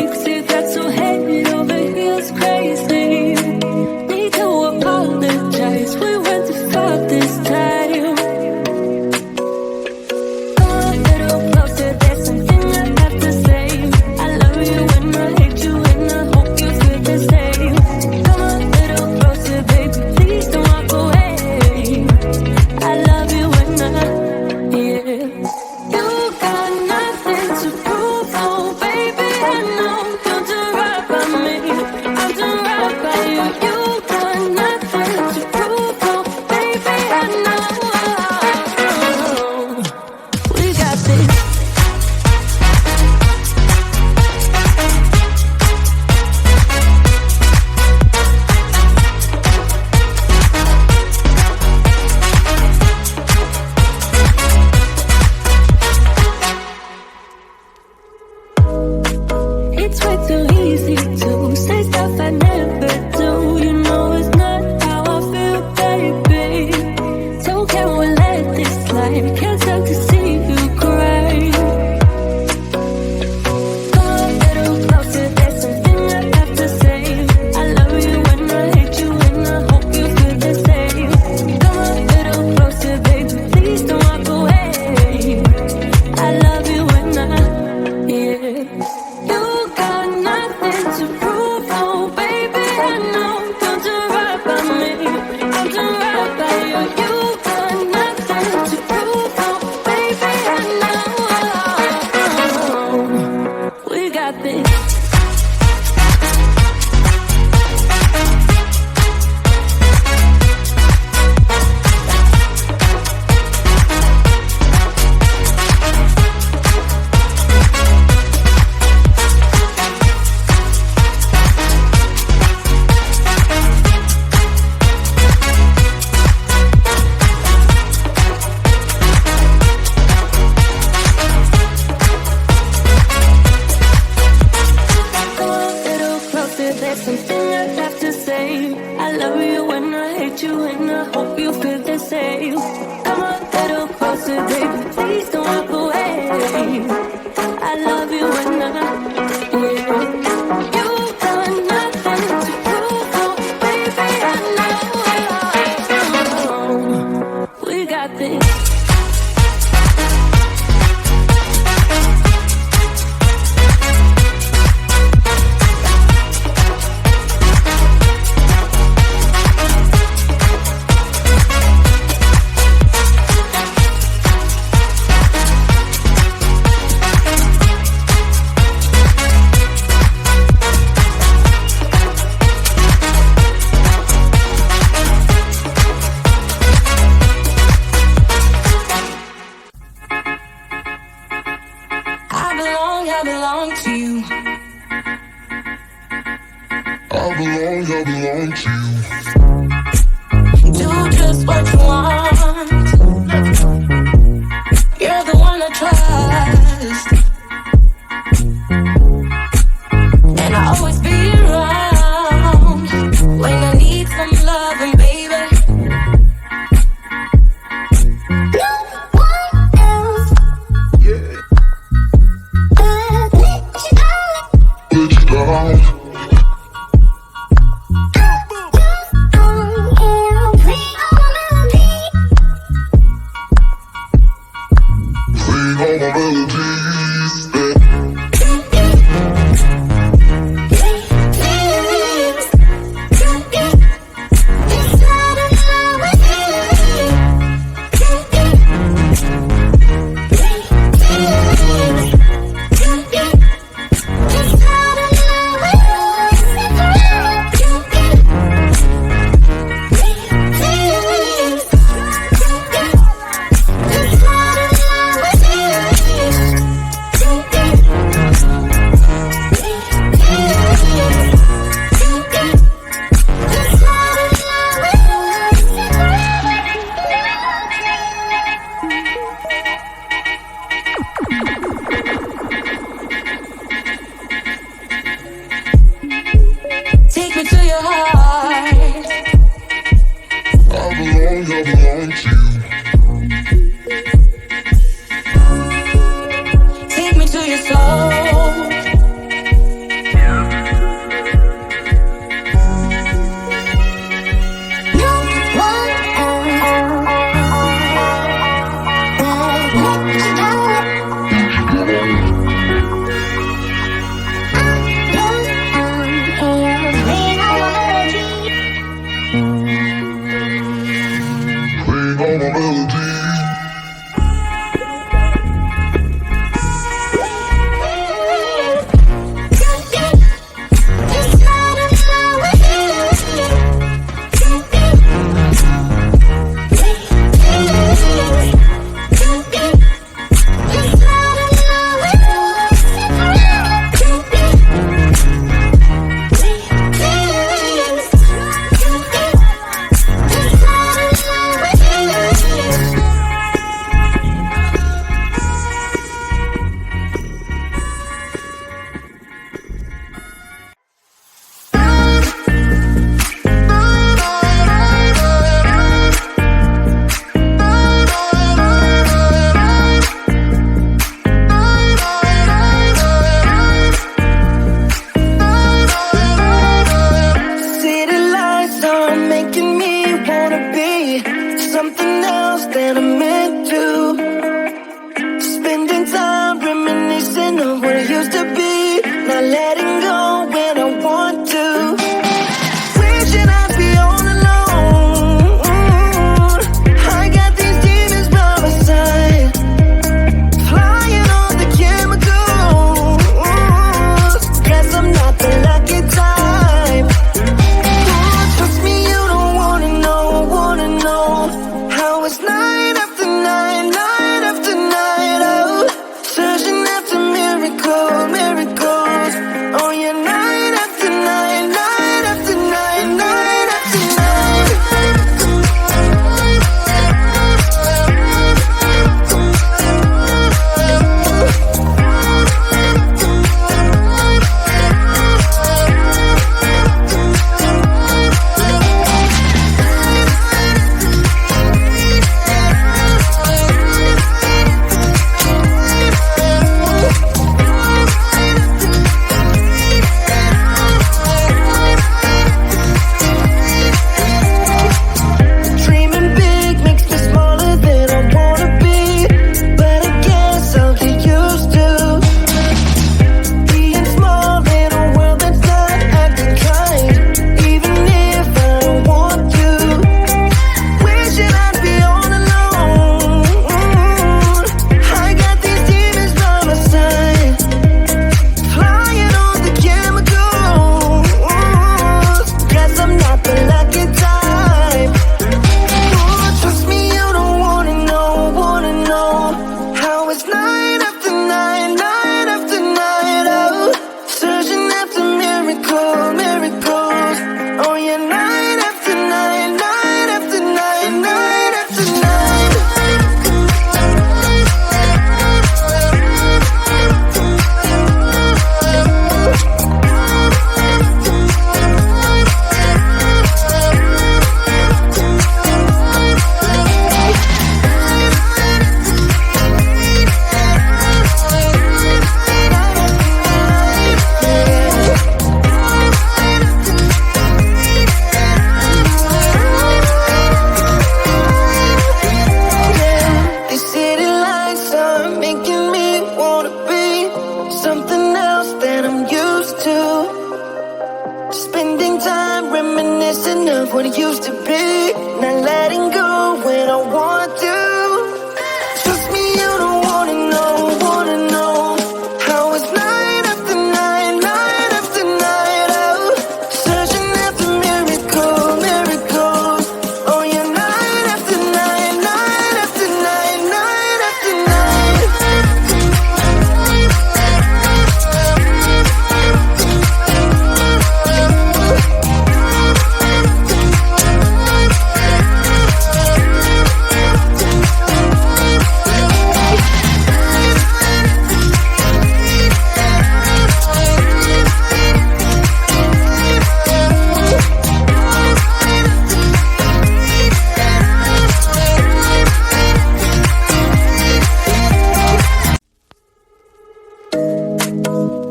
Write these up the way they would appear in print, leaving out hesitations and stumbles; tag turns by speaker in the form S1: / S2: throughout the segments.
S1: weeks it got so head over heels crazy. Need to apologize, we went too far this time. Come a little closer, there's something I have to say. I love you and I hate you and I hope you feel the same. Come a little closer, baby, please don't walk away. I love you and yeah. You got nothing to prove, oh baby, I know. Don't do right by me, I'll do right by you. You got nothing to prove, oh baby, I know. We got this. It's way too easy to say stuff I never do. You know it's not how I feel, baby. So can we let this slide? Can't stand to see you cry. Come a little closer, there's something I have to say. I love you and I hate you and I hope you feel the same. Come a little closer, baby, please don't walk away. I love you and yeah. You got nothing to prove, oh baby, I know. Don't do right by me, I'll do right by you. You got nothing to prove, oh baby, I know. We got this. Come a little closer, there's something I have to say. I love you and I hate you and I hope you feel the same. Come a little closer, baby, please don't walk away. I love you and yeah. You got nothing to prove, oh baby, I know. We got this. I belong to you.
S2: I belong to you.
S1: Do just what you want. You're the one I trust, and I'll always be around when I need some loving, baby. No one else.
S2: Yeah. Let you down. Sing all my melodies.
S3: what it used to be. Not letting go when I want to. Trust me, you don't wanna know how it's night after night, night after night. Oh, searching after miracles. Oh yeah, night after night, night after night, night after night.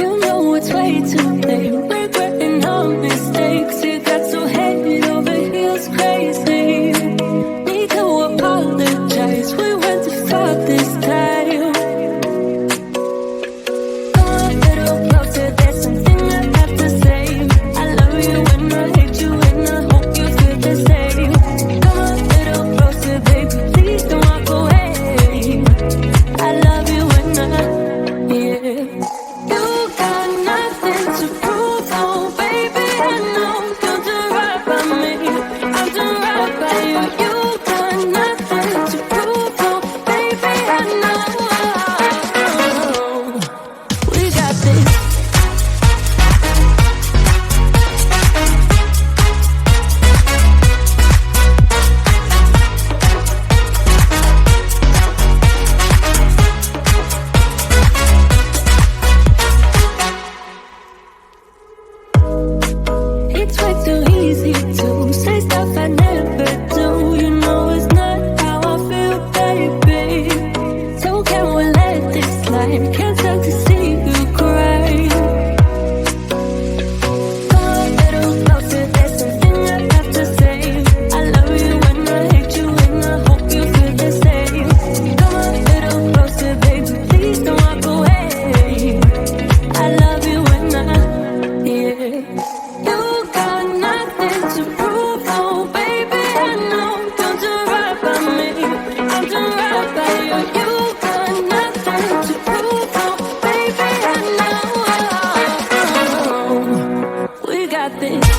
S1: You know it's way too late. Regretting our mistakes. You got so head over heels crazy. Need to apologize. We went too far this time. Come a little closer. There's something I have to say. I love you and I hate you and I hope you feel the same. Come a little closer, baby. Please don't walk away. I love you and yeah. You got nothing to prove, oh baby, I know you'll do right by me. I'll do right by you. You got nothing to prove, oh baby, I know. We got this. It's way too easy to say stuff I never do. You know it's not how I feel, baby. So can we let this slide? Can't stand to see you cry. Come a little closer, there's something I have to say. I love you and I hate you and I hope you feel the same. Come a little closer, baby, please don't walk away. I love you and yeah. You got nothing to prove, oh baby, I know you'll do right by me. I'll do right by you. You got nothing to prove, oh baby, I know. We got this.